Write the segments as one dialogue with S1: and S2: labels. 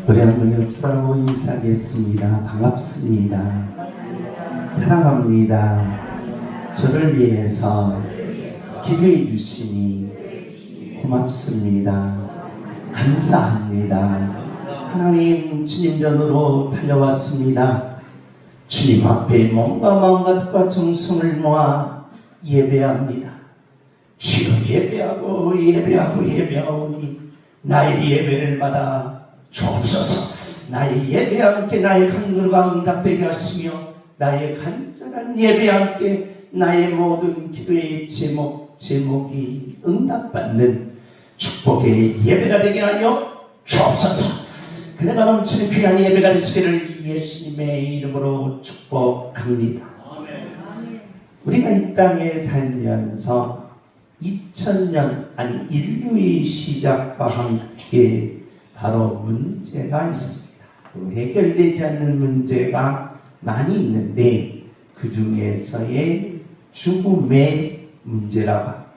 S1: 우리 한번 옆사람하고 인사하겠습니다. 반갑습니다. 사랑합니다. 저를 위해서 기도해 주시니 고맙습니다. 감사합니다. 하나님, 주님 전으로 달려왔습니다. 주님 앞에 몸과 마음과 뜻과 정성을 모아 예배합니다. 주여, 예배하오니 나의 예배를 받아 주옵소서. 나의 예배와 함께 나의 간구가 응답되게 하시며 나의 간절한 예배와 함께 나의 모든 기도의 제목이 응답받는 축복의 예배가 되게 하여 주옵소서. 그네가 넘치는 귀한 예배가 되시기를 예수님의 이름으로 축복합니다. 우리가 이 땅에 살면서 2000년 인류의 시작과 함께 바로 문제가 있습니다. 해결되지 않는 문제가 많이 있는데 그 중에서의 죽음의 문제라고 합니다.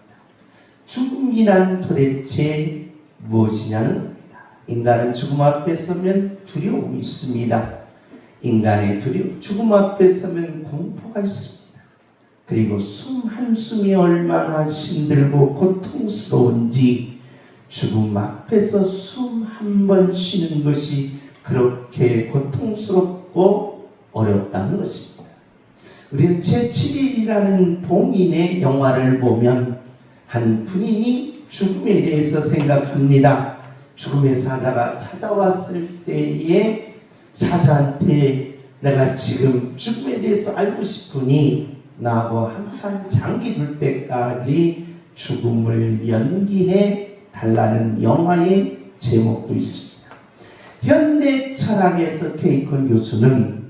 S1: 죽음이란 도대체 무엇이냐는 겁니다. 인간은 죽음 앞에 서면 두려움이 있습니다. 인간의 죽음 앞에 서면 공포가 있습니다. 그리고 숨 한숨이 얼마나 힘들고 고통스러운지 죽음 앞에서 숨 한 번 쉬는 것이 그렇게 고통스럽고 어렵다는 것입니다. 우리는 제7일이라는 봉인의 영화를 보면 한 군인이 죽음에 대해서 생각합니다. 죽음의 사자가 찾아왔을 때에 사자한테 내가 지금 죽음에 대해서 알고 싶으니 나하고 한판 장기 둘 때까지 죽음을 연기해 달라는 영화의 제목도 있습니다. 현대 철학에서 케이컨 교수는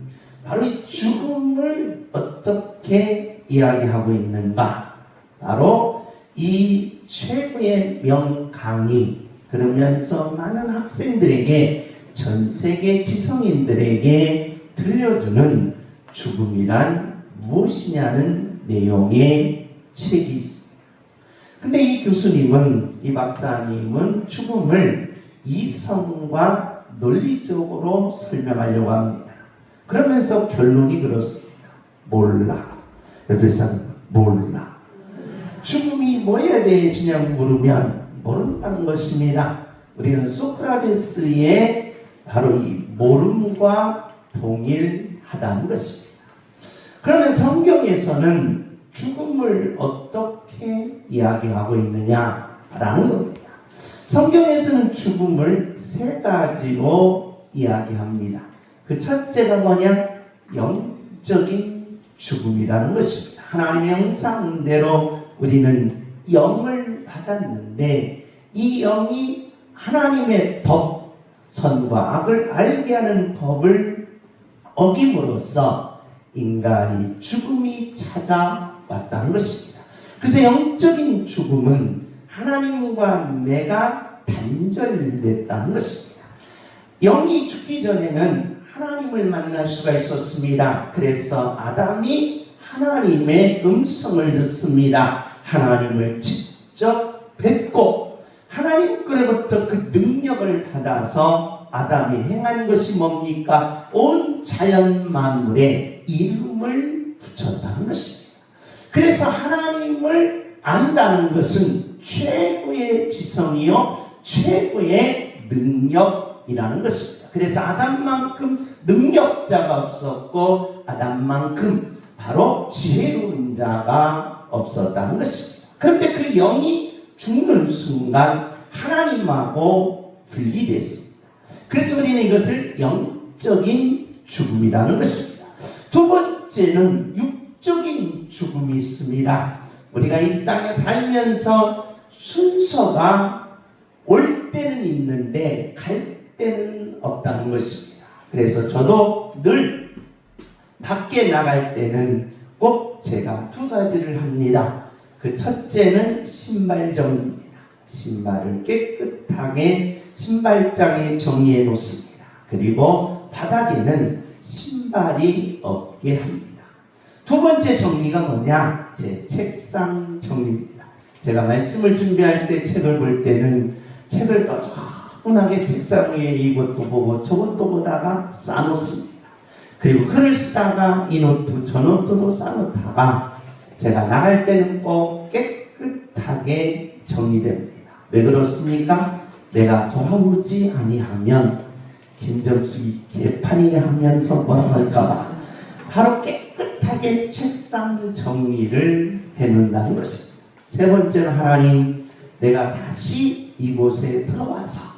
S1: 바로 이 죽음을 어떻게 이야기하고 있는가, 바로 이 최고의 명강의, 그러면서 많은 학생들에게, 전 세계 지성인들에게 들려주는 죽음이란 무엇이냐는 내용의 책이 있습니다. 근데 이 교수님은, 이 박사님은 죽음을 이성과 논리적으로 설명하려고 합니다. 그러면서 결론이 그렇습니다. 몰라. 옆에 사람 몰라. 죽음이 뭐에 대해서냐 물으면 모른다는 것입니다. 우리는 소크라테스의 바로 이 모름과 동일하다는 것입니다. 그러면 성경에서는 죽음을 어떻게 이야기하고 있느냐라는 겁니다. 성경에서는 죽음을 세 가지로 이야기합니다. 그 첫째가 뭐냐? 영적인 죽음이라는 것입니다. 하나님의 형상대로 우리는 영을 받았는데 이 영이 하나님의 법, 선과 악을 알게 하는 법을 어김으로써 인간이 죽음이 찾아왔다는 것입니다. 그래서 영적인 죽음은 하나님과 내가 단절됐다는 것입니다. 영이 죽기 전에는 하나님을 만날 수가 있었습니다. 그래서 아담이 하나님의 음성을 듣습니다. 하나님을 직접 뵙고 하나님 께로부터 그 능력을 받아서 아담이 행한 것이 뭡니까? 온 자연 만물에 이름을 붙였다는 것입니다. 그래서 하나님을 안다는 것은 최고의 지성이요 최고의 능력이라는 것입니다. 그래서 아담만큼 능력자가 없었고 아담만큼 바로 지혜로운 자가 없었다는 것입니다. 그런데 그 영이 죽는 순간 하나님하고 분리됐습니다. 그래서 우리는 이것을 영적인 죽음이라는 것입니다. 두 번째는 육적인 죽음이 있습니다. 우리가 이 땅에 살면서 순서가 올 때는 있는데 갈 때는 없다는 것입니다. 그래서 저도 늘 밖에 나갈 때는 꼭 제가 두 가지를 합니다. 그 첫째는 신발 정리입니다. 신발을 깨끗하게 신발장에 정리해 놓습니다. 그리고 바닥에는 신발이 없게 합니다. 두 번째 정리가 뭐냐? 제 책상 정리입니다. 제가 말씀을 준비할 때 책을 볼 때는 책을 차분하게 책상 위에 이것도 보고 저것도 보다가 싸놓습니다. 그리고 글을 쓰다가 이 노트 저 노트로 싸놓다가 제가 나갈 때는 꼭 깨끗하게 정리됩니다. 왜 그렇습니까? 내가 돌아오지 아니하면 김정숙이 개판이네 하면서 뭐라고 할까봐 바로 깨끗하게 책상 정리를 해놓는다는 것입니다. 세 번째는 하나님, 내가 다시 이곳에 들어와서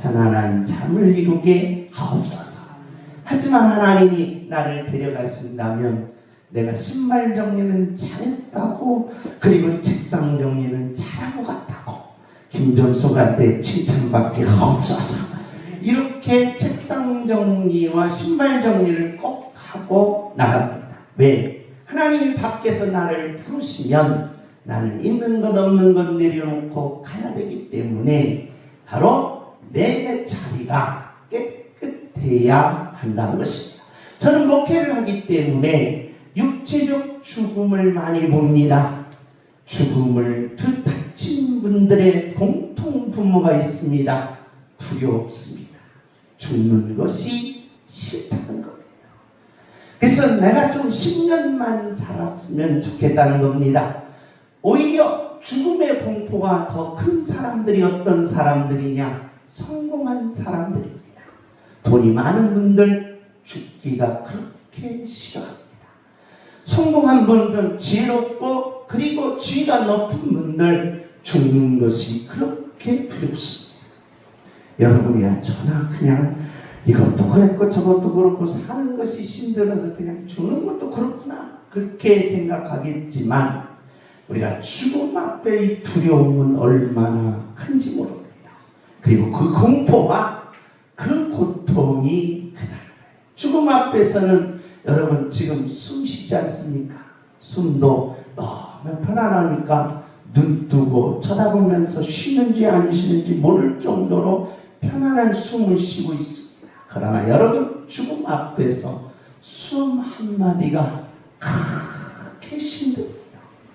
S1: 편안한 잠을 이루게 하옵소서. 하지만 하나님이 나를 데려가신다면 내가 신발 정리는 잘했다고, 그리고 책상 정리는 잘하고 갔다고 김전숙한테 칭찬받게 하옵소서. 이렇게 책상 정리와 신발 정리를 꼭 하고 나갑니다. 왜? 하나님이 밖에서 나를 부르시면 나는 있는 것 없는 것 내려놓고 가야 되기 때문에 바로 내 자리가 깨끗해야 한다는 것입니다. 저는 목회를 하기 때문에 육체적 죽음을 많이 봅니다. 죽음을 뒤탁친 분들의 공통 분모가 있습니다. 두렵습니다. 죽는 것이 싫다는 겁니다. 그래서 내가 좀 10년만 살았으면 좋겠다는 겁니다. 오히려 죽음의 공포가 더 큰 사람들이 어떤 사람들이냐? 성공한 사람들입니다. 돈이 많은 분들 죽기가 그렇게 싫어합니다. 성공한 분들, 지혜롭고 그리고 지위가 높은 분들 죽는 것이 그렇게 두렵습니다. 여러분이야 저나 그냥 이것도 그랬고 저것도 그렇고 사는 것이 힘들어서 그냥 죽는 것도 그렇구나 그렇게 생각하겠지만 우리가 죽음 앞에 이 두려움은 얼마나 큰지 모릅니다. 그리고 그 공포와 그 고통이 크다. 죽음 앞에서는 여러분 지금 숨 쉬지 않습니까? 숨도 너무 편안하니까 눈 뜨고 쳐다보면서 쉬는지 안 쉬는지 모를 정도로 편안한 숨을 쉬고 있습니다. 그러나 여러분 죽음 앞에서 숨 한마디가 그렇게 힘듭니다.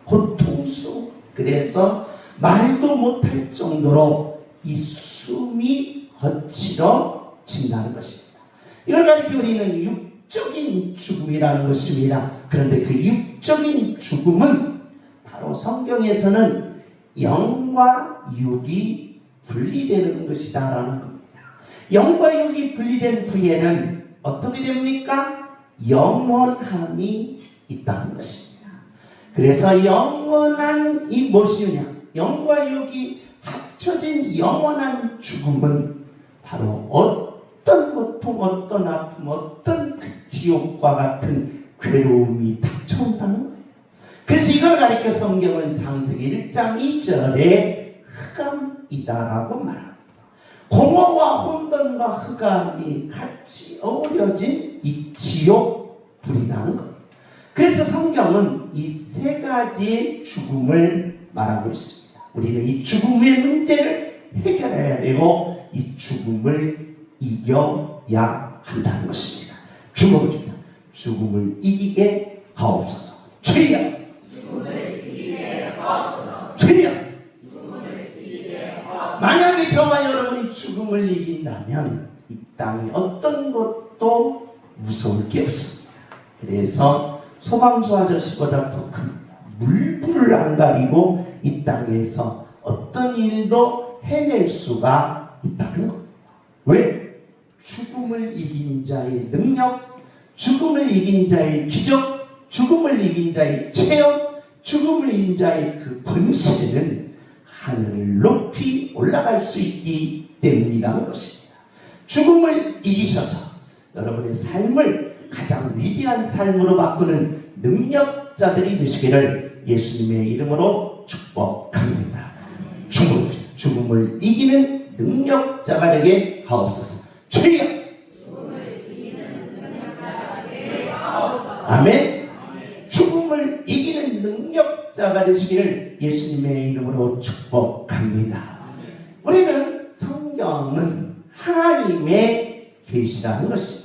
S1: 고통스러워. 그래서 말도 못할 정도로 이 숨이 거칠어진다는 것입니다. 이걸 가리켜 우리는 육적인 죽음이라는 것입니다. 그런데 그 육적인 죽음은 바로 성경에서는 영과 육이 분리되는 것이다 라는 겁니다. 영과 육이 분리된 후에는 어떻게 됩니까? 영원함이 있다는 것입니다. 그래서 영원한 이 무엇이냐? 영과 육이 합쳐진 영원한 죽음은 바로 어떤 고통, 어떤 아픔, 어떤 그 지옥과 같은 괴로움이 닥쳐온다는 거예요. 그래서 이걸 가리켜 성경은 창세기 1장 2절에 흑암이다라고 말합니다. 공허와 혼돈과 흑암이 같이 어우러진 이 지옥 불이라는 거예요. 그래서 성경은 이 세 가지의 죽음을 말하고 있습니다. 우리는 이 죽음의 문제를 해결해야 되고 이 죽음을 이겨야 한다는 것입니다. 죽음을 이기게 하옵소서. 주여! 죽음을 이기게 하옵소서. 주여! 죽음을 이기게 하옵소서. 만약에 저와 여러분이 죽음을 이긴다면 이 땅에 어떤 것도 무서울 게 없습니다. 그래서 소방수 아저씨보다 더 큽니다. 물불을 안 가리고 이 땅에서 어떤 일도 해낼 수가 있다는 겁니다. 왜? 죽음을 이긴 자의 능력, 죽음을 이긴 자의 기적, 죽음을 이긴 자의 체험, 죽음을 이긴 자의 그 권세는 하늘을 높이 올라갈 수 있기 때문이라는 것입니다. 죽음을 이기셔서 여러분의 삶을 가장 위대한 삶으로 바꾸는 능력자들이 되시기를 예수님의 이름으로 축복합니다. 죽음을 이기는 능력자가 되게 하옵소서. 주여! 죽음을 이기는 능력자가 되게 하옵소서. 아멘. 죽음을 이기는 능력자가 되시기를 예수님의 이름으로 축복합니다. 우리는 성경은 하나님의 계시라는 것입니다.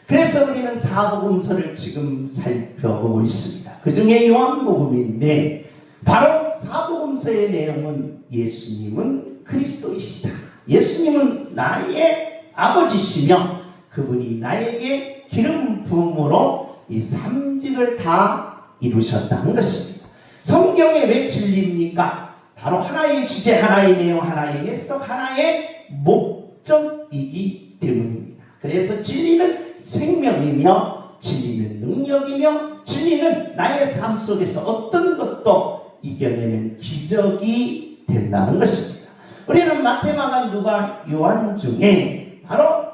S1: 그래서 우리는 사복음서를 지금 살펴보고 있습니다. 그 중에 요한복음인데 바로 사복음서의 내용은 예수님은 그리스도이시다. 예수님은 나의 아버지시며 그분이 나에게 기름 부음으로 이 삼직을 다 이루셨다는 것입니다. 성경에 왜 진리입니까? 바로 하나의 주제, 하나의 내용, 하나의 해석, 하나의 목적이기 때문입니다. 그래서 진리는 생명이며 진리는 능력이며 진리는 나의 삶 속에서 어떤 것도 이겨내는 기적이 된다는 것입니다. 우리는 마태, 마가, 누가, 요한 중에 바로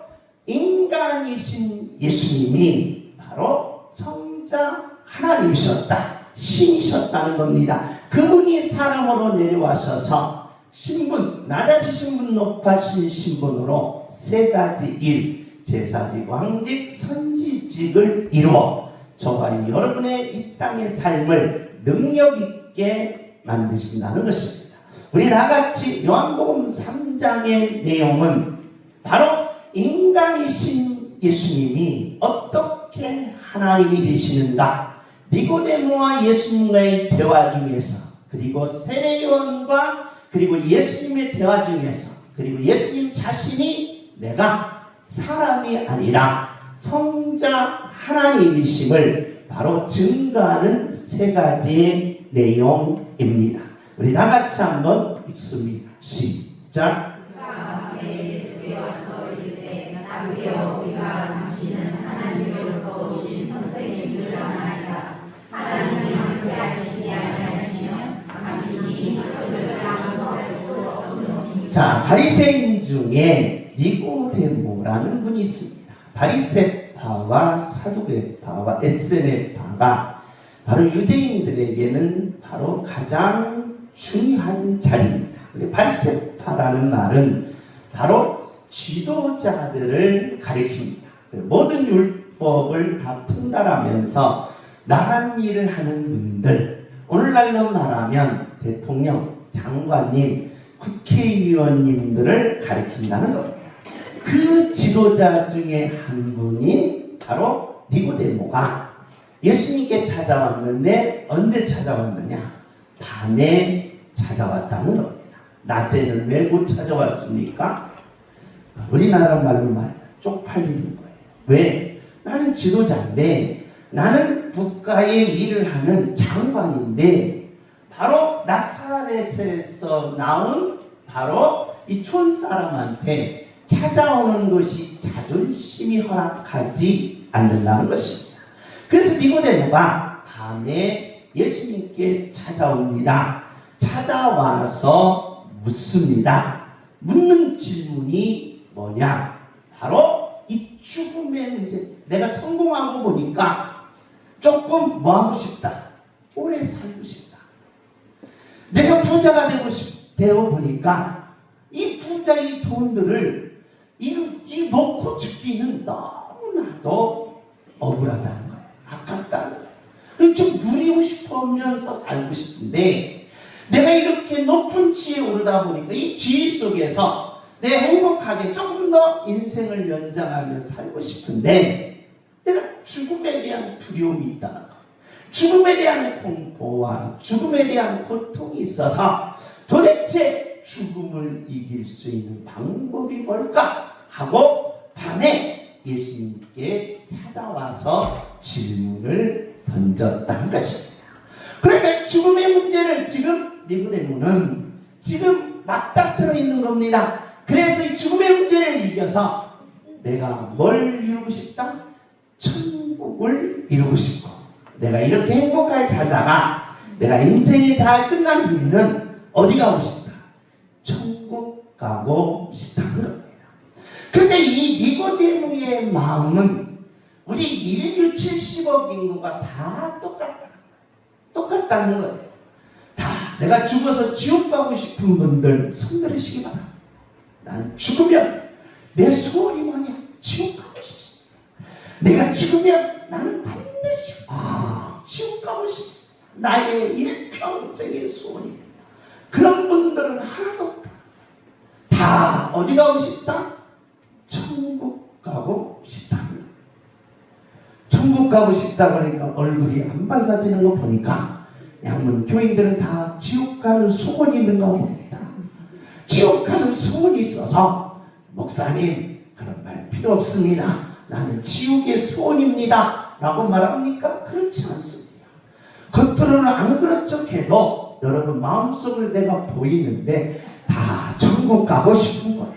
S1: 인간이신 예수님이 바로 성자 하나님이셨다, 신이셨다는 겁니다. 그분이 사람으로 내려와셔서 신분, 낮아지신 분, 높아진 신분으로 세 가지 일, 제사직, 왕직, 선지직을 이루어 저와 여러분의 이 땅의 삶을 능력 있게 만드신다는 것입니다. 우리 다같이 요한복음 3장의 내용은 바로 인간이신 예수님이 어떻게 하나님이 되시는가, 니고데모와 예수님과의 대화 중에서, 그리고 세례요한과 그리고 예수님의 대화 중에서, 그리고 예수님 자신이 내가 사람이 아니라 성자 하나님이심을 바로 증거하는 세 가지의 내용입니다. 우리 다 같이 한번 읽습니다. 시작. 자, 바리새인 중에 니고데모라는 분이 있습니다. 바리새파와 사두개파와 에세네파가 바로 유대인들에게는 바로 가장 중요한 자리입니다. 바리새파라는 말은 바로 지도자들을 가리킵니다. 모든 율법을 다 통달하면서 나간 일을 하는 분들, 오늘날로 말하면 대통령, 장관님, 국회의원님들을 가리킨다는 겁니다. 그 지도자 중에 한 분인 바로 니고데모가 예수님께 찾아왔는데 언제 찾아왔느냐? 밤에 찾아왔다는 겁니다. 낮에는 왜 못 찾아왔습니까? 우리나라 말로 말하면 쪽팔리는 거예요. 왜? 나는 지도자인데, 나는 국가의 일을 하는 장관인데, 바로 나사렛에서 나온 바로 이 촌사람한테 찾아오는 것이 자존심이 허락하지 않는다는 것입니다. 그래서 니고데모가 밤에 예수님께 찾아옵니다. 찾아와서 묻습니다. 묻는 질문이 뭐냐? 바로 이 죽음의 문제. 내가 성공하고 보니까 조금 뭐 하고 싶다? 오래 살고 싶다. 내가 부자가 되어 보니까 이 부자의 돈들을 이 먹고 죽기는 너무나도 억울하다는 거예요. 아깝다는 거예요. 좀 누리고 싶으면서 살고 싶은데 내가 이렇게 높은 지에 오르다 보니까 이 지위 속에서 내가 행복하게 조금 더 인생을 연장하며 살고 싶은데 내가 죽음에 대한 두려움이 있다는 거예요. 죽음에 대한 공포와 죽음에 대한 고통이 있어서 도대체 죽음을 이길 수 있는 방법이 뭘까 하고 밤에 예수님께 찾아와서 질문을 던졌다는 것입니다. 그러니까 죽음의 문제를 지금 니고데모는 지금 맞닥뜨려 있는 겁니다. 그래서 이 죽음의 문제를 이겨서 내가 뭘 이루고 싶다? 천국을 이루고 싶고, 내가 이렇게 행복하게 살다가 내가 인생이 다 끝난 후에는 어디 가고 싶다? 천국 가고 싶다는 겁니다. 그런데 이 니고데모의 마음은 우리 인류 70억 인구가 다 똑같다는 거예요. 다 내가 죽어서 지옥 가고 싶은 분들 손 들으시기 바랍니다. 나는 죽으면 내 소원이 뭐냐? 지옥 가고 싶습니다. 내가 죽으면 나는 반드시 지옥 가고 싶습니다. 나의 일평생의 소원입니다. 그런 분들은 하나도 없다. 다 어디 가고 싶다? 천국 가고 싶다는 거예요. 천국 가고 싶다 그러니까 얼굴이 안 밝아지는 거 보니까 양문 교인들은 다 지옥 가는 소원이 있는가 봅니다. 지옥 가는 많은 소문이 있어서 목사님 그런 말 필요 없습니다. 나는 지옥의 소원입니다 라고 말합니까? 그렇지 않습니다. 겉으로는 안 그런 척해도 여러분 마음속을 내가 보이는데 다 천국 가고 싶은 거예요.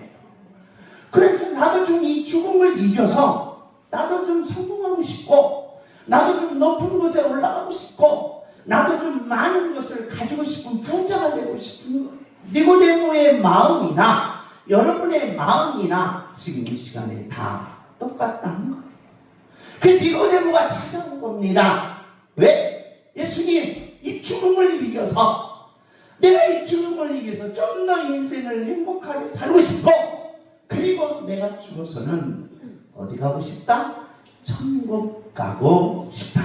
S1: 그래서 나도 좀 이 죽음을 이겨서 나도 좀 성공하고 싶고 나도 좀 높은 곳에 올라가고 싶고 나도 좀 많은 것을 가지고 싶은 부자가 되고 싶은 거예요. 니고데모의 마음이나 여러분의 마음이나 지금 이 시간에 다 똑같다는 거예요. 그 니고데모가 찾아온 겁니다. 왜? 예수님, 이 죽음을 이겨서 내가 이 죽음을 이겨서 좀 더 인생을 행복하게 살고 싶고 그리고 내가 죽어서는 어디 가고 싶다? 천국 가고 싶다.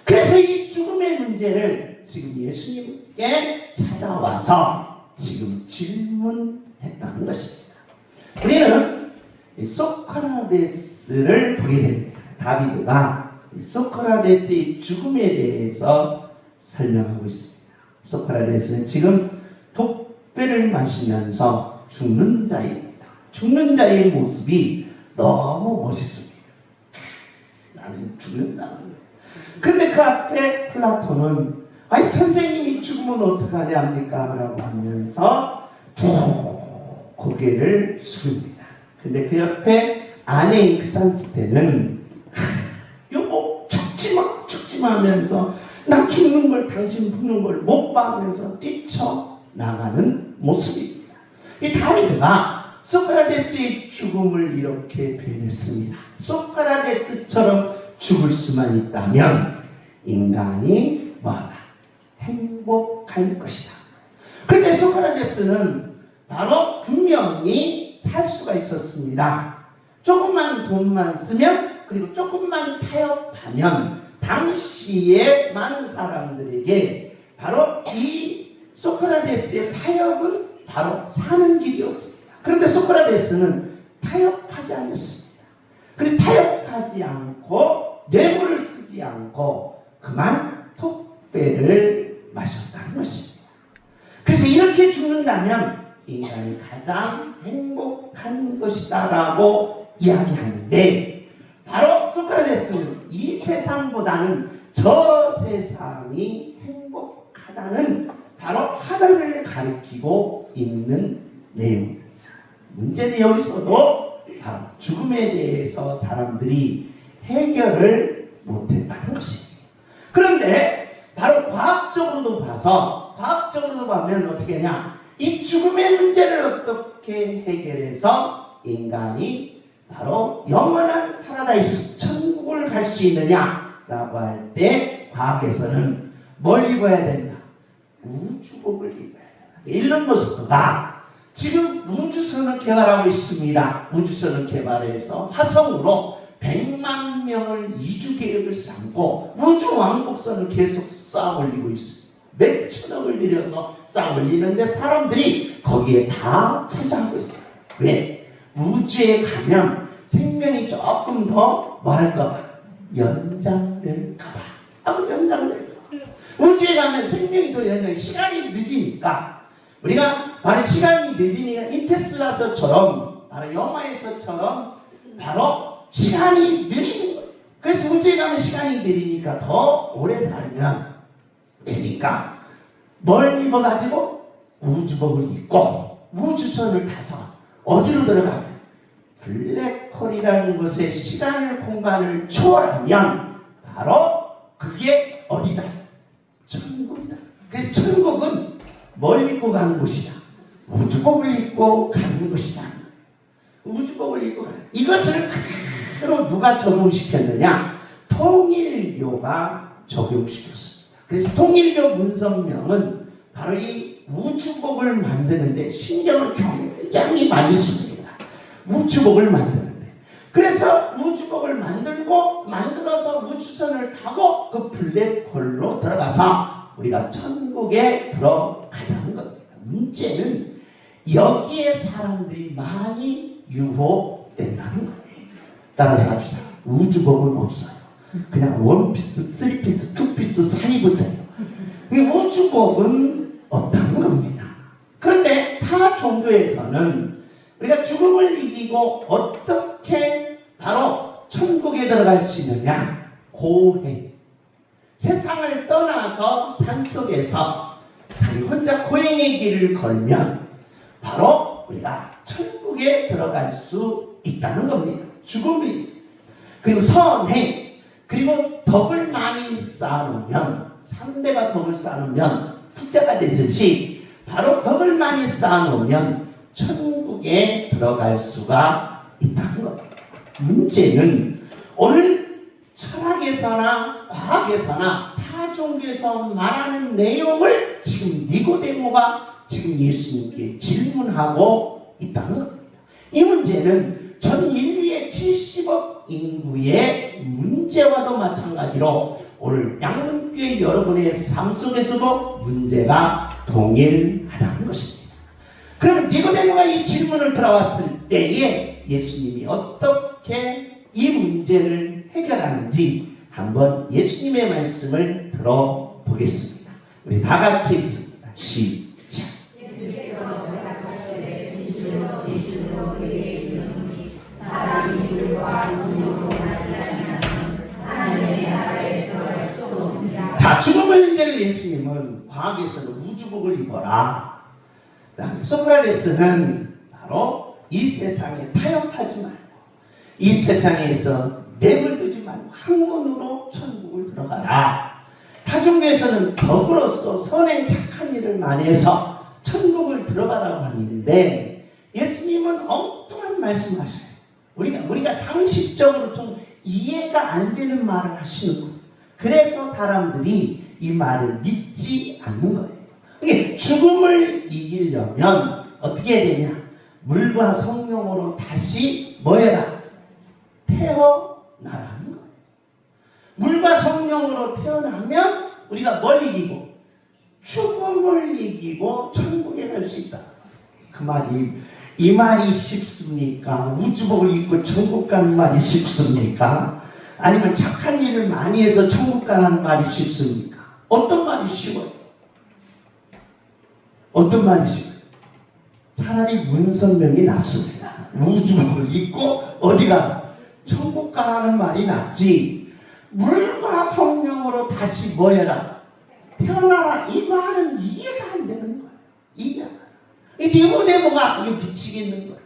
S1: 그래서 이 죽음의 문제를 지금 예수님께 찾아와서 지금 질문했다는 것입니다. 우리는 소크라테스를 보게 됩니다. 다비드가 소크라테스의 죽음에 대해서 설명하고 있습니다. 소크라테스는 지금 독배를 마시면서 죽는 자입니다. 죽는 자의 모습이 너무 멋있습니다. 나는 죽는다는 거예요. 그런데 그 앞에 플라톤은 아니 선생님이 죽으면 어떡하냐 합니까? 라고 하면서 푹 고개를 숙입니다. 근데 그 옆에 아내인 크산스테는 여보 죽지마 하면서 나 죽는 걸 당신 죽는 걸 못 봐 하면서 뛰쳐나가는 모습입니다. 이 다비드가 소크라테스의 죽음을 이렇게 표현했습니다. 소크라테스처럼 죽을 수만 있다면 인간이 뭐하다? 행복할 것이다. 그런데 소크라테스는 바로 분명히 살 수가 있었습니다. 조금만 돈만 쓰면 그리고 조금만 타협하면 당시에 많은 사람들에게 바로 이 소크라테스의 타협은 바로 사는 길이었습니다. 그런데 소크라테스는 타협하지 않았습니다. 그리고 타협하지 않고 뇌물을 쓰지 않고 그만 독배를 마셨다는 것입니다. 그래서 이렇게 죽는다면 인간이 가장 행복한 것이다 라고 이야기하는데 바로 소크라테스는 이 세상보다는 저 세상이 행복하다는 바로 하나를 가리키고 있는 내용입니다. 문제는 여기서도 바로 죽음에 대해서 사람들이 해결을 못했다는 것입니다. 그런데 바로 과학적으로도 보면 어떻게 하냐? 이 죽음의 문제를 어떻게 해결해서 인간이 바로 영원한 파라다이스, 천국을 갈 수 있느냐라고 할 때 과학에서는 뭘 입어야 된다? 우주복을 입어야 된다. 일론 머스크가 지금 우주선을 개발하고 있습니다. 우주선을 개발해서 화성으로 100만 명을 이주 계획을 삼고 우주 왕복선을 계속 쌓아 올리고 있습니다. 몇 천억을 들여서 쌓아 올리는데 사람들이 거기에 다 투자하고 있어요. 왜? 우주에 가면 생명이 조금 더 뭐 할까봐? 연장될까봐. 연장될까봐. 우주에 가면 생명이 더 시간이 늦으니까 우리가 바로 시간이 늦으니까 인터스텔라서처럼 바로 영화에서처럼 바로 시간이 느리는 거예요. 그래서 우주에 가면 시간이 느리니까 더 오래 살면 되니까 뭘 입어가지고 우주복을 입고 우주선을 타서 어디로 들어가면 블랙홀이라는 곳에 시간을 공간을 초월하면 바로 그게 어디다? 천국이다. 그래서 천국은 뭘 입고 가는 곳이다? 우주복을 입고 가는 것이다. 우주복을 입고 가는 이것을 그대로 누가 적용시켰느냐? 통일교가 적용시켰습니다. 그래서 통일교 문성명은 바로 이 우주복을 만드는데 신경을 굉장히 많이 씁니다. 우주복을 만드는데. 그래서 우주복을 만들어서 우주선을 타고 그 블랙홀로 들어가서 우리가 천국에 들어가자는 겁니다. 문제는 여기에 사람들이 많이 유혹된다는 거예요. 따라서 갑시다. 우주복은 없어요. 그냥 원피스, 쓰리피스, 투피스 사 입으세요. 우주복은 없다는 겁니다. 그런데 타 타 종교에서는 우리가 죽음을 이기고 어떻게 바로 천국에 들어갈 수 있느냐? 고행. 세상을 떠나서 산속에서 자기 혼자 고행의 길을 걸면 바로 우리가 천국에 들어갈 수 있다는 겁니다. 죽음이. 그리고 선행. 그리고 덕을 많이 쌓아놓으면 3대가 덕을 쌓아놓으면 숫자가 되듯이 바로 덕을 많이 쌓아놓으면 천국에 들어갈 수가 있다는 겁니다. 문제는 오늘 철학에서나 과학에서나 타 종교에서 말하는 내용을 지금 니고데모가 지금 예수님께 질문하고 있다는 겁니다. 이 문제는 전 인류의 70억 인구의 문제와도 마찬가지로 오늘 양문교회 여러분의 삶 속에서도 문제가 동일하다는 것입니다. 그럼 니고데모가 이 질문을 들어왔을 때에 예수님이 어떻게 이 문제를 해결하는지 한번 예수님의 말씀을 들어보겠습니다. 우리 다 같이 읽습니다. 시작. 자, 죽음의 문제를 예수님은 과학에서는 우주복을 입어라. 그 다음에 소크라테스는 바로 이 세상에 타협하지 말고 이 세상에서 내버려두지 말고 학문으로 천국을 들어가라. 타종교에서는 덕으로서 선행 착한 일을 많이 해서 천국을 들어가라고 하는데 예수님은 엉뚱한 말씀하셔요. 우리가 상식적으로 좀 이해가 안 되는 말을 하시는 거예요. 그래서 사람들이 이 말을 믿지 않는 거예요. 이게 죽음을 이기려면 어떻게 해야 되냐? 물과 성령으로 다시 뭐해라? 태어나라는 거예요. 물과 성령으로 태어나면 우리가 뭘 이기고? 죽음을 이기고 천국에 갈 수 있다. 그 말이 이 말이 쉽습니까? 우주복을 입고 천국 가는 말이 쉽습니까? 아니면 착한 일을 많이 해서 천국 가는 말이 쉽습니까? 어떤 말이 쉬워요? 어떤 말이 쉬워요? 차라리 문선명이 낫습니다. 우주복을 입고 어디 가라? 천국 가라는 말이 낫지. 물과 성령으로 다시 뭐해라? 태어나라. 이 말은 이해가 안 되는 거예요. 이해가 안 돼요. 이 니고데모가 이게 미치겠는 거예요.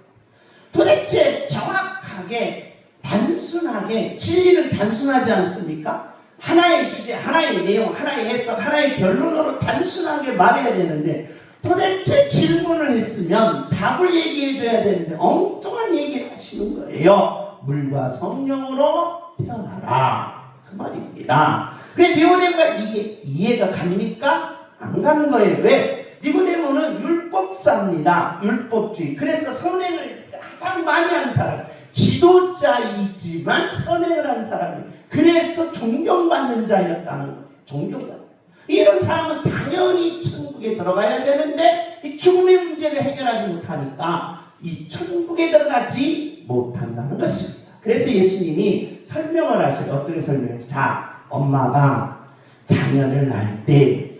S1: 도대체 정확하게 단순하게 진리를 단순하지 않습니까? 하나의 진리, 하나의 내용, 하나의 해석, 하나의 결론으로 단순하게 말해야 되는데 도대체 질문을 했으면 답을 얘기해 줘야 되는데 엉뚱한 얘기를 하시는 거예요. 물과 성령으로 태어나라. 그 말입니다. 그래 니고데모가 이게 이해가 갑니까? 안 가는 거예요. 왜? 니고데모는 율법사입니다. 율법주의. 그래서 선행을 가장 많이 한 사람. 지도자이지만 선행을 한 사람이. 그래서 존경받는 자였다는 거예요. 존경받는. 이런 사람은 당연히 천국에 들어가야 되는데 이 죽음의 문제를 해결하지 못하니까 이 천국에 들어가지 못한다는 것입니다. 그래서 예수님이 설명을 하셔요. 어떻게 설명해요? 자, 엄마가 자녀를 낳을 때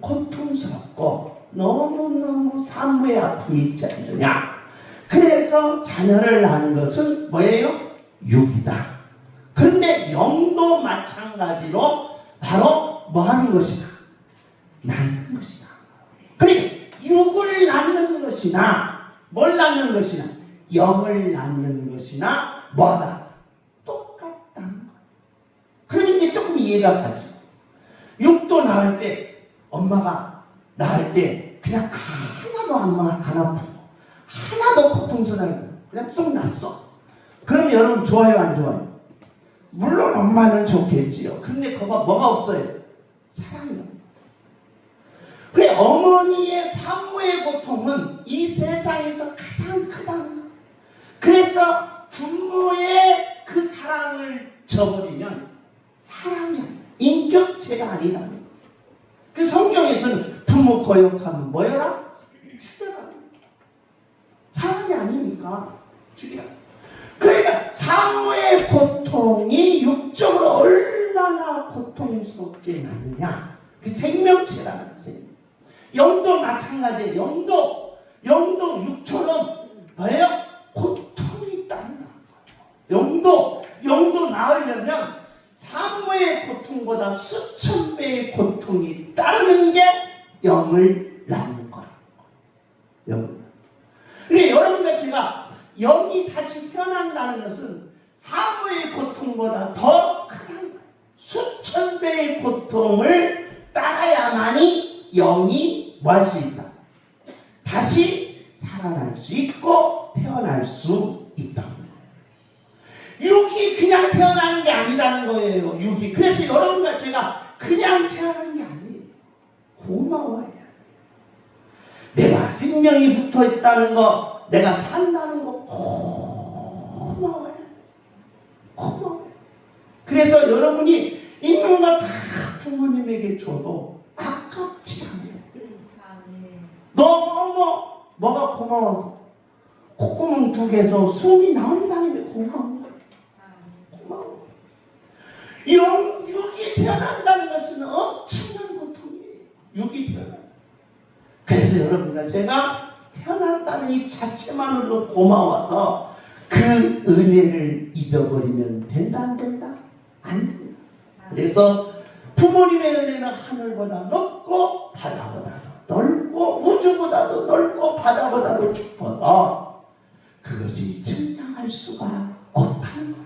S1: 고통스럽고 너무너무 산모의 아픔이 있지 않느냐. 그래서 자녀를 낳는 것은 뭐예요? 육이다. 그런데 영도 마찬가지로 바로 뭐 하는 것이다? 낳는 것이다. 그러니까 육을 낳는 것이나 뭘 낳는 것이나 영을 낳는 것이나 뭐다? 똑같다는 거예요. 그러면 이제 조금 이해가 가죠. 육도 낳을 때 엄마가 낳을 때 그냥 하나도 안 아프고 하나도 고통스러워 그냥 쏙 났어. 그럼 여러분 좋아요 안 좋아요? 물론 엄마는 좋겠지요. 근데 그거 뭐가 없어요? 사랑이 없어요. 그래 어머니의 산모의 고통은 이 세상에서 가장 크다는 거예요. 그래서 부모의 그 사랑을 저버리면 사랑이 아니다. 인격체가 아니라는 거예요. 그 성경에서는 부모 거역하면 뭐여라? 죽여라. 사랑이 아니니까 죽여라. 그러니까 산모의 고통이 육적으로 얼마나 고통스럽게 나느냐. 그 생명체라는 거예요. 영도 마찬가지예요. 영도 육처럼 뭐예요? 고통이 있다는 거예요. 영도 나으려면 사모의 고통보다 수천 배의 고통이 따르는 게 영을 낳는 거라는 거예요. 그러니까 여러분과 제가 영이 다시 태어난다는 것은 사모의 고통보다 더 크다는 거예요. 수천 배의 고통을 따라야만이 영이 뭐 할 수 있다? 다시 살아날 수 있고 태어날 수 있다. 육이 그냥 태어나는 게 아니다는 거예요. 육이. 그래서 여러분과 제가 그냥 태어나는 게 아니에요. 고마워해야 돼요. 내가 생명이 붙어 있다는 거, 내가 산다는 거 고마워해야 돼요. 고마워해야 돼요. 그래서 여러분이 있는 거 다 부모님에게 줘도 아깝지 않아요. 너무 뭐가 고마워서 콧구멍 두 개에서 숨이 나온다는 게 고마운 거예요. 고마운 거예요. 육이 태어난다는 것은 엄청난 고통이에요. 육이 태어난다. 그래서 여러분과 제가 태어난다는 이 자체만으로도 고마워서 그 은혜를 잊어버리면 된다 안 된다? 안 된다. 그래서 부모님의 은혜는 하늘보다 높고 바다보다도 넓고 우주보다도 넓고 바다보다도 깊어서 그것이 증명할 수가 없다는 거예요.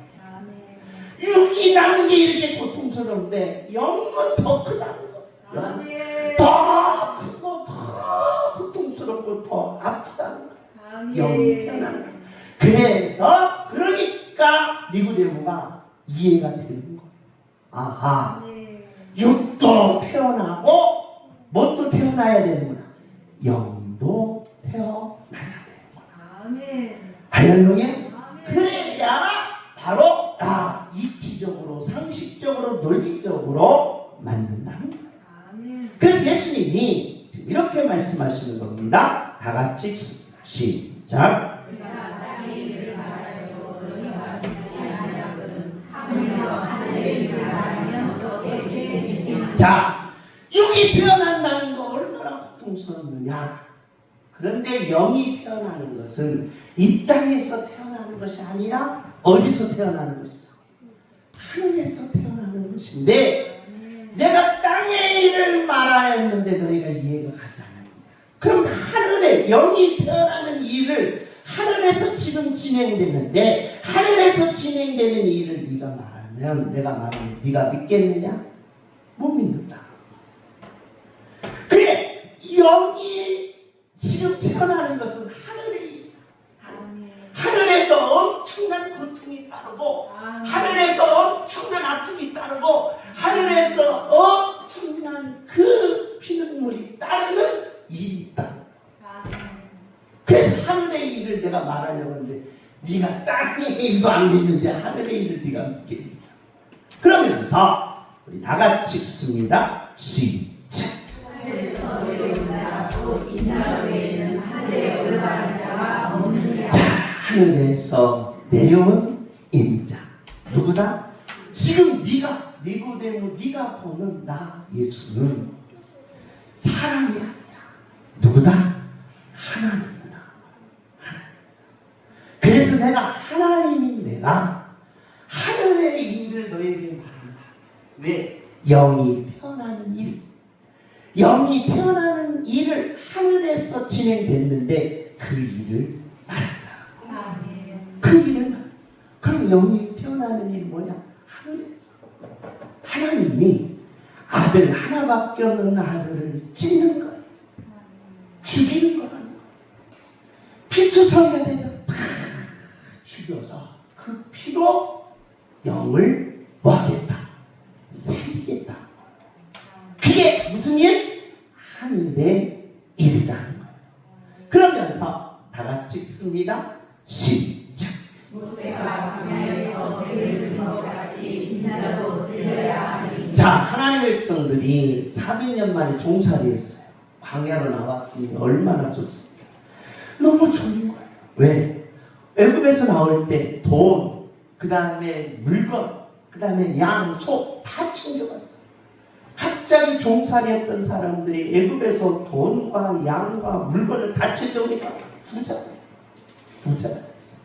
S1: 육이 나는 게 이렇게 고통스러운데 영은 더 크다는 거예요. 더 크고 더 고통스럽고 더 아프다는 거예요. 영이 태어나는 거예요. 그래서 그러니까 니고데모가 이해가 되는 거예요. 아하, 육도 태어나고 뭣도 태어나야 되는구나. 영도 태어나야 되는구나.
S2: 아멘.
S1: 할렐루야.
S2: 아멘.
S1: 그래야 바로 이치적으로 상식적으로 논리적으로 맞는다는 거예요.
S2: 아멘.
S1: 그래서 예수님이 지금 이렇게 말씀하시는 겁니다. 다 같이 읽습니다. 시작. 자, 육이 태어난다는 거 얼마나 고통스럽느냐. 그런데 영이 태어나는 것은 이 땅에서 태어나는 것이 아니라 어디서 태어나는 것이다? 하늘에서 태어나는 것인데 내가 땅의 일을 말하야 했는데 너희가 이해가 가지 않았느냐. 그럼 하늘에 영이 태어나는 일을 하늘에서 지금 진행되는데 하늘에서 진행되는 일을 네가 말하면 내가 말하면 네가 믿겠느냐? 못 믿는다. 그래, 영이 지금 태어나는 것은 하늘의 일이야. 하늘에서 엄청난 고통이 따르고 하늘에서 엄청난 아픔이 따르고 하늘에서 엄청난 그 피눈물이 따르는 일이 있다. 그래서 하늘의 일을 내가 말하려고 하는데 네가 땅의 일도 안 믿는데 하늘의 일을 네가 믿겠느냐. 그러면서 우리 다 같이 읽습니다. 시작.
S2: 하늘에서 내려온다고 이 나라 외에는 하늘에 올라가는 자가 없느니라.
S1: 자, 하늘에서 내려온 인자 누구다? 지금 네가 니고데모 네가 보는 나 예수는 사람이 아니라 누구다? 하나님이다. 그래서 내가 하나님인 내가 하늘의 일을 너에게 말한다. 왜? 영이 태어나는 일. 영이 태어나는 일을 하늘에서 진행됐는데 그 일을 말한다. 그 일을 말한다. 그럼 영이 태어나는 일이 뭐냐? 하늘에서. 하나님이 아들 하나밖에 없는 아들을 찢는 거예요. 죽이는 거라는 거예요. 피투성면에서 다 죽여서 그 피로 영을 뭐 하겠다? 살리겠다. 그게 무슨 일? 하늘의 일이라는 거예요. 그러면서 다 같이 읽습니다. 시작.
S2: 모세가 광야에서 배를 든 것 같이 인자도 들려야 하니.
S1: 자, 하나님의 백성들이 400년 만에 종살이 했어요. 광야로 나왔으니 얼마나 좋습니까? 너무 좋은 거예요. 왜? 애굽에서 나올 때 돈, 그 다음에 물건, 그 다음에 양, 소 다 챙겨갔어요. 각 갑자기 종살이했던 사람들이 애굽에서 돈과 양과 물건을 다 채져오니까 부자가 됐어요.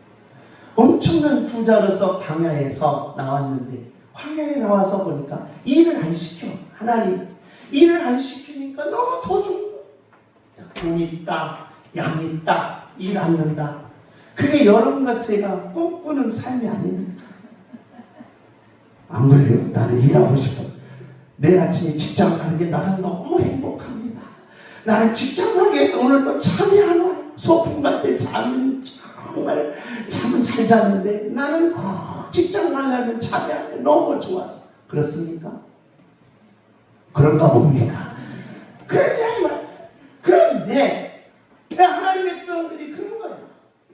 S1: 엄청난 부자로서 광야에서 나왔는데 광야에 나와서 보니까 일을 안 시켜. 하나님 일을 안 시키니까 너무 도중 거예요. 돈 있다, 양 있다, 일 안 는다. 그게 여러분과 제가 꿈꾸는 삶이 아닙니까? 안 그래요? 나는 일하고 싶어. 내일 아침에 직장 가는 게 나는 너무 행복합니다. 나는 직장 가기 위해서 오늘 또 잠이 안 와요. 소풍 갈 때 잠은 잘 자는데 나는 직장 가려면 잠이 안 와. 너무 좋아서. 그렇습니까? 그런가 봅니까? 그런데 하나님의 백성들이 그런 거예요.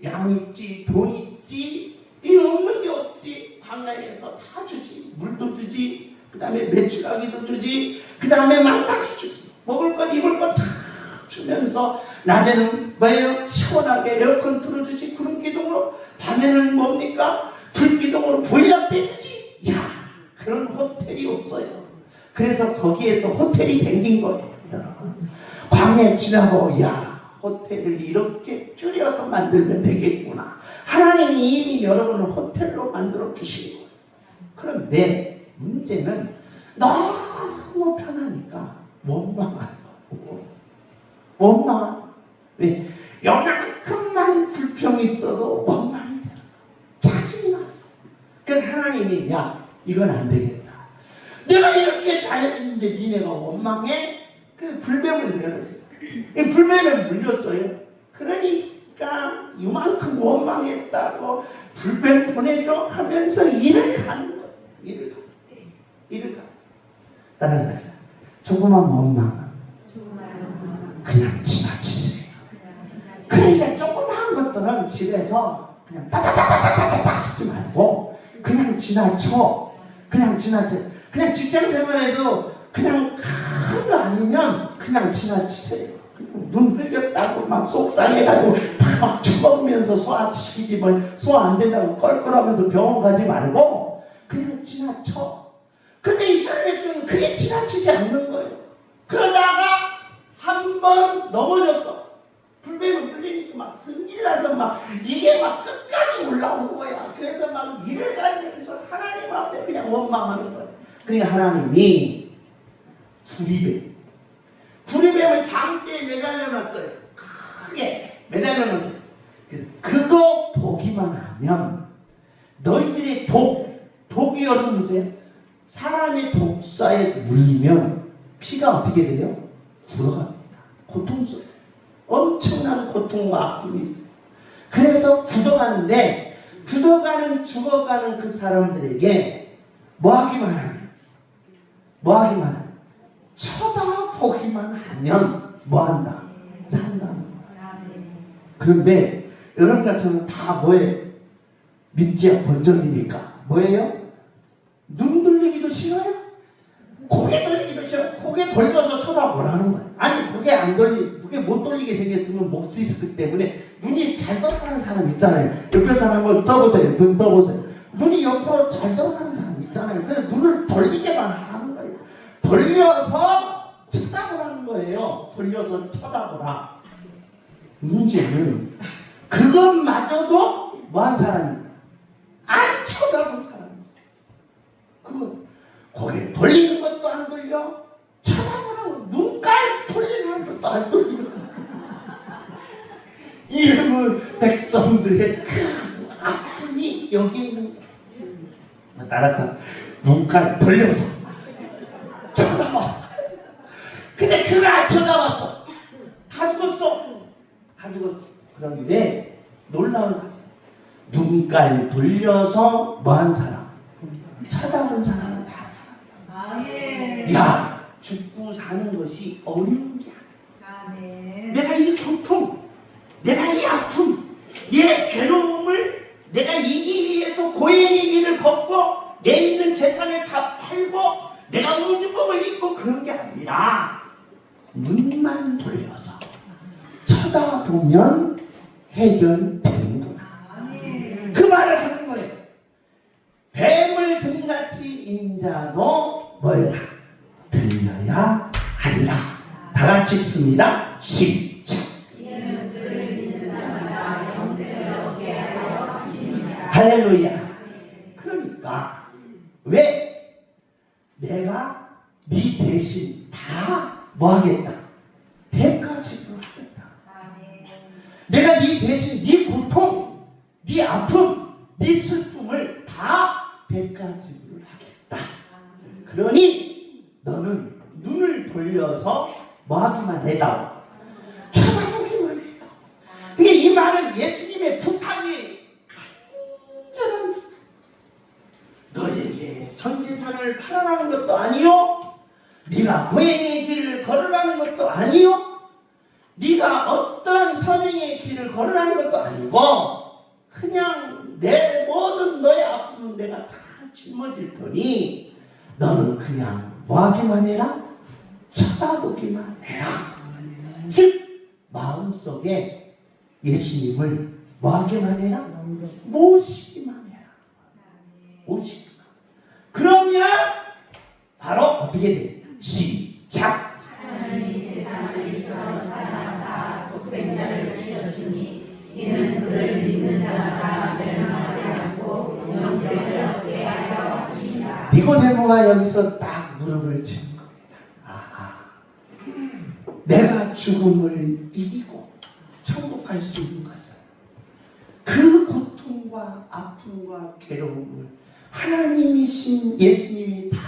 S1: 양 있지, 돈 있지, 일 없는 게 없지. 광야에서 다 주지. 물도 주지. 그 다음에 매출하기도 주지. 그 다음에 만나도 주지. 먹을 것 입을 것 다 주면서 낮에는 뭐예요? 시원하게 에어컨 틀어주지. 구름기둥으로. 밤에는 뭡니까? 불기둥으로 보일러 떼주지. 이야, 그런 호텔이 없어요. 그래서 거기에서 호텔이 생긴 거예요, 여러분. 광야 지나고 야, 호텔을 이렇게 줄여서 만들면 되겠구나. 하나님이 이미 여러분을 호텔로 만들어 주신 거예요. 그런데 문제는 너무 편하니까 원망하는 거예요. 원망하는 거예요. 왜? 요만큼만 불평이 있어도 원망이 돼요. 짜증이 나요. 그래서 하나님이 야, 이건 안 되겠다. 내가 이렇게 잘해주는데 니네가 원망해? 그래서 불뱀을 물렸어요. 불뱀을 물렸어요. 그러니까 이만큼 원망했다고 불뱀 보내줘 하면서 일을 가는 거예요. 일을 가. 따라서 조그만 원망 그냥 지나치세요. 그러니까 조그만 것들은 집에서 그냥 따다다다다다다 하지 말고 그냥 지나쳐. 그냥 직장 생활에도 그냥 큰 거 아니면 그냥 지나치세요. 그냥 눈 흘렸다고 막 속상해가지고 막 쳐먹으면서 소화시키지 뭐 소화 안 된다고 껄껄하면서 병원 가지 말고 그냥 지나쳐. 근데 이스라엘 백성은 그게 지나치지 않는 거예요. 그러다가 한 번 넘어졌어. 불뱀을 물리니까 막 승질나서 막 이게 막 끝까지 올라온 거야. 그래서 막 이를 갈면서 하나님 앞에 그냥 원망하는 거야. 그러니까 하나님이 구리뱀을 장대에 매달려놨어요. 크게 매달려놨어요. 그거 보기만 하면 너희들의 독이 여러분 보세요. 사람의 독사에 물리면 피가 어떻게 돼요? 굳어갑니다. 고통스러워요. 엄청난 고통과 아픔이 있어요. 그래서 굳어가는 죽어가는 그 사람들에게 뭐 하기만 하면 쳐다보기만 하면 뭐한다? 산다는 거야. 그런데 여러분 같으면 다 뭐예요? 민지야 본전이니까 뭐예요? 눈 돌리기도 싫어요? 고개 돌리기도 싫어요. 고개 돌려서 쳐다보라는 거예요. 아니 고개 못 돌리게 생겼으면 못 있었기 때문에 눈이 잘 돌아가는 사람 있잖아요. 옆에 사람 한번 떠보세요. 눈 떠보세요. 눈이 옆으로 잘 돌아가는 사람 있잖아요. 그래서 눈을 돌리게만 하는 거예요. 돌려서 쳐다보라는 거예요. 돌려서 쳐다보라. 문제는 그것마저도 뭐한 사람입니다. 안 쳐다본 사람이 있어요. 그거 고개 돌리는 것도 안 돌려, 쳐다보는 눈깔 돌리는 것도 안 돌리는 거예요. 이러면 백성들의 큰 아픔이 여기에 있는 거예요. 따라서 눈깔 돌려서 쳐다봐. 근데 그걸 안 쳐다봤어. 다 죽었어. 그런데 놀라운 사실, 눈깔 돌려서 뭐한 사람? 쳐다본 사람은 다 살아. 야, 죽고 사는 것이 어려운 게 아니야. 내가 이 고통, 내가 이 아픔, 내 괴로움을 내가 이기 위해서 고행의 길을 걷고 내 있는 재산을 다 팔고 내가 우주복을 입고 그런 게 아니라 눈만 돌려서 쳐다보면 해결되는구나. 그 말을 하는 거예요. 뱀을 등같이 인자도 뭐야? 들려야 읽겠습니다. 시작.
S2: 이는 그를 믿는 자마다 영생을 얻게 하려 하십니다.
S1: 할렐루야. 그러니까 왜 내가 네 대신 다 뭐 하겠다? 대가 지불하겠다. 내가 네 대신 네 고통, 네 아픔, 네 슬픔을 다 대가 지불을 하겠다. 그러니 너는 눈을 돌려서 뭐 하기만 해다. 쳐다보기만 해다. 이게 이 말은 예수님의 부탁이 간절한 부탁. 너에게 전 재산을 팔아라는 것도 아니요, 네가 고행의 길을 걸으라는 것도 아니요, 네가 어떤 선행의 길을 걸으라는 것도 아니고, 그냥 내 모든 너의 아픔은 내가 다 짊어질 테니 너는 그냥 뭐 하기만 해라? 쳐다보기만 해라. 즉 마음속에 예수님을 뭐 하기만 해라? 모시기만 해라. 모시기만. 그러면 바로 어떻게 돼? 시작.
S2: 하나님이 세상을 이처럼 사랑하사 독생자를 주셨으니 이는 그를 믿는 자마다 멸망하지 않고 영생을 얻게 하려 하십니다.
S1: 니고데모가 여기서 딱 무릎을 치는 겁니다. 아하, 내가 죽음을 이기고 천국 갈 수 있는 것은 그 고통과 아픔과 괴로움을 하나님이신 예수님이 다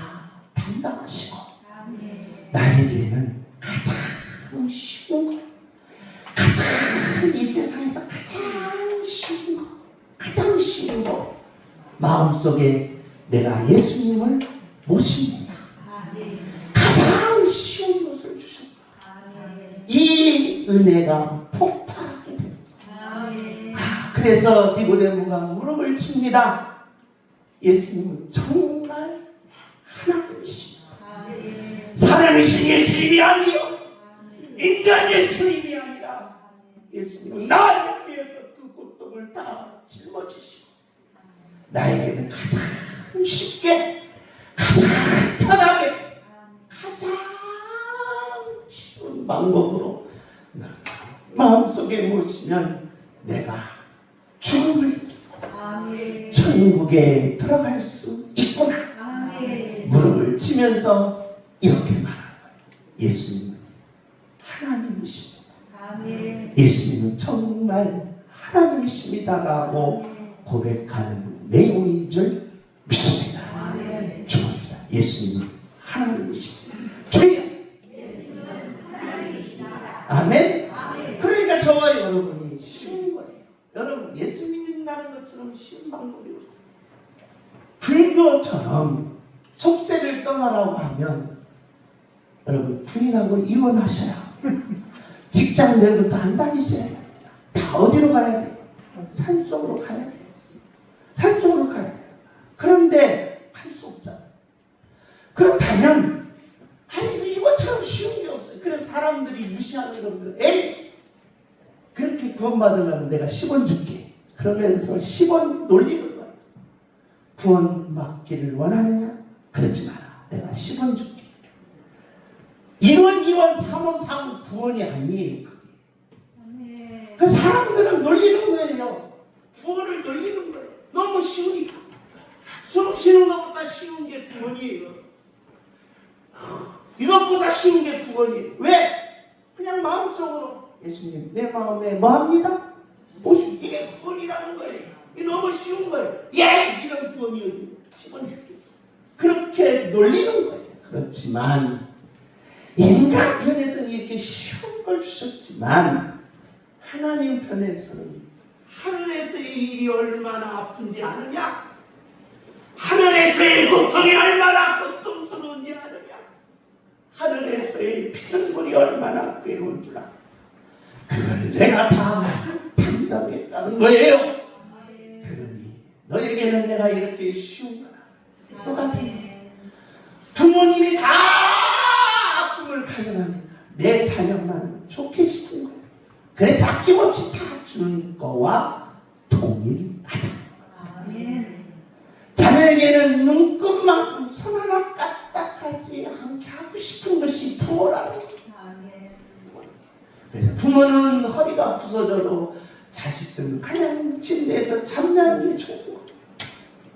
S1: 담당하시고 나에게는 가장 쉬운 거, 가장 이 세상에서 가장 쉬운 거, 가장 쉬운 거, 마음속에 내가 예수님을 모십니다. 가장 쉬운 것을 주셨다. 이 은혜가 폭발하게 됩니다. 그래서 니고데모가 무릎을 칩니다. 예수님은 정말 하나님이십니다. 사람이신 예수님이 아니요, 인간 예수님이 아니라 예수님은 나를 위해서 그 고통을 다 짊어지시고 나에게는 가장 쉽게, 가장 편하게, 가장 쉬운 방법으로 마음속에 모시면 내가 죽음을 이기고 천국에 들어갈 수 있구나. 무릎을 치면서 이렇게 말하는 거예요. 예수님은 하나님이십니다. 예수님은 정말 하나님이십니다라고 고백하는 내용인 줄 믿습니다. 주입니다. 예수님은 하나님이십니다. 주여. 아멘. 그러니까 저와 여러분이 쉬운 거예요. 여러분, 예수 믿는다는 것처럼 쉬운 방법이 없어요. 불교처럼 속세를 떠나라고 하면 여러분 부인하고 이혼하셔야 합니다. 직장 내일부터 안 다니셔야 됩니다. 다 어디로 가야 돼요? 산속으로 가야 돼요. 산속으로 가야 돼요. 그런데 갈 수 없잖아요. 그렇다면 아니 이것처럼 쉬운 게 없어요. 그래서 사람들이 무시하는 겁니다. 에이, 그렇게 구원받으면 내가 10원 줄게. 그러면서 10원 놀리는 거예요. 구원 받기를 원하느냐? 그러지 마라. 내가 10원 줄게. 1원, 2원, 3원, 3원, 9원이 아니에요. 그게. 그 사람들은 놀리는 거예요. 구원을 놀리는 거예요. 너무 쉬우니까. 숨 쉬는 것보다 쉬운 게 구원이에요. 이것보다 쉬운 게 구원이에요. 왜? 그냥 마음속으로 예수님 내 마음에 뭐합니다? 모시고 이게 구원이라는 거예요. 이게 너무 쉬운 거예요. 예! 이런 구원이 어디 10원 줄게. 그렇게 놀리는 거예요. 그렇지만 인간 편에서는 이렇게 쉬운 걸 주셨지만 하나님 편에서는 하늘에서의 일이 얼마나 아픈지 아느냐? 하늘에서의 고통이 얼마나 고통스러운지 아느냐? 하늘에서의 피눈물이 얼마나 괴로운 줄 알아. 그걸 내가 다 담당했다는 거예요. 그러니 너에게는 내가 이렇게 쉬운 거라. 똑같은 부모님이 다 아픔을 가져가니까 내 자녀만 좋게 싶은 거예요. 그래서 아낌없이 다 주는 거와 동일하다. 자녀에게는 눈끝만큼 손 하나 까딱하지 않게 하고 싶은 것이 부모라는 거예요. 그래서 부모는 허리가 부서져도 자식들은 그냥 침대에서 잠자는 게 좋은 거예요.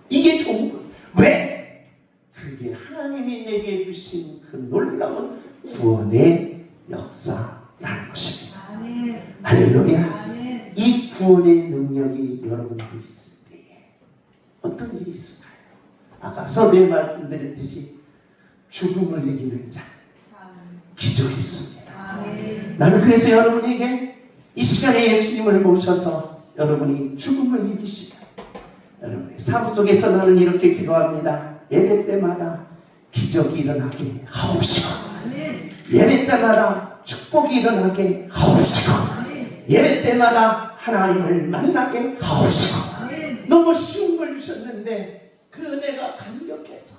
S1: 이게 좋은 거예요. 왜? 그게 하나님이 내게 주신 그 놀라운 구원의 역사라는 것입니다. 할렐루야. 이 구원의 능력이 여러분에게 있을 때에 어떤 일이 있을까요? 아까 서두에 말씀드렸듯이 죽음을 이기는 자, 기적이 있습니다. 나는 그래서 여러분에게 이 시간에 예수님을 모셔서 여러분이 죽음을 이기시고 여러분의 삶 속에서 나는 이렇게 기도합니다. 예배 때마다 기적이 일어나게 하옵시고, 예배 때마다 축복이 일어나게 하옵시고, 예배 때마다 하나님을 만나게 하옵시고. 너무 쉬운 걸 주셨는데 그 은혜가 감격해서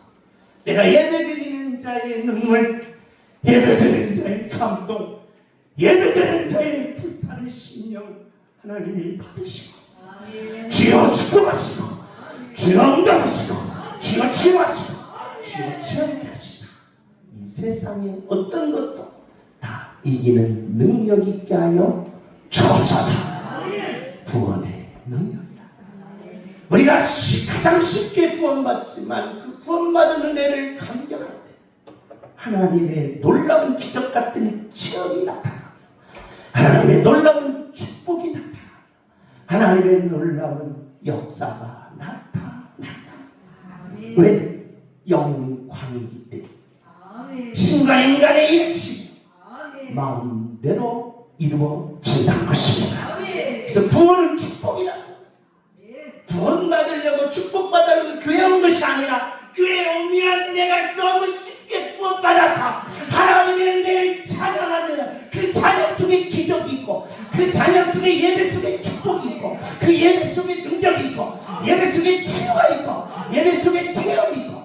S1: 내가 예배드리는 자의 눈물, 예배드리는 자의 감동, 예배드리는 자의 불타는 심령 하나님이 받으시고, 주여 축복하시고, 주여 응답하시고, 주여 치유하시고, 주여 치유하게 하시사 이 세상의 어떤 것도 다 이기는 능력 있게 하여 주옵소서. 구원의 능력이라. 우리가 가장 쉽게 구원받지만 그 구원받은 은혜를 감격할 때 하나님의 놀라운 기적 같은 체험이 나타나며 하나님의 놀라운 축복이 나타나며 하나님의 놀라운 역사가 나타난다. 왜? 영광이기 때문에 신과 인간의 일치 마음대로 이루어진다는 것입니다. 그래서 구원은 축복이라고. 구원받으려고 축복받으려고 교회 온 것이 아니라 교회에 오면 내가 너무 쉽게 구원받아서 하나님의 은혜를 찬양하는 그 찬양 속에 기적이 있고 그 찬양 속에 예배 속에 축복이 있고 그 예배 속에 능력이 있고 예배 속에 치유가 있고 예배 속에 체험이 있고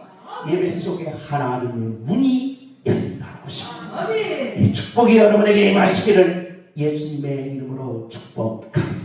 S1: 예배 속에 하나님의 문이 열린다는 것입니다. 이 축복이 여러분에게 임하시기를 예수님의 이름으로 축복합니다.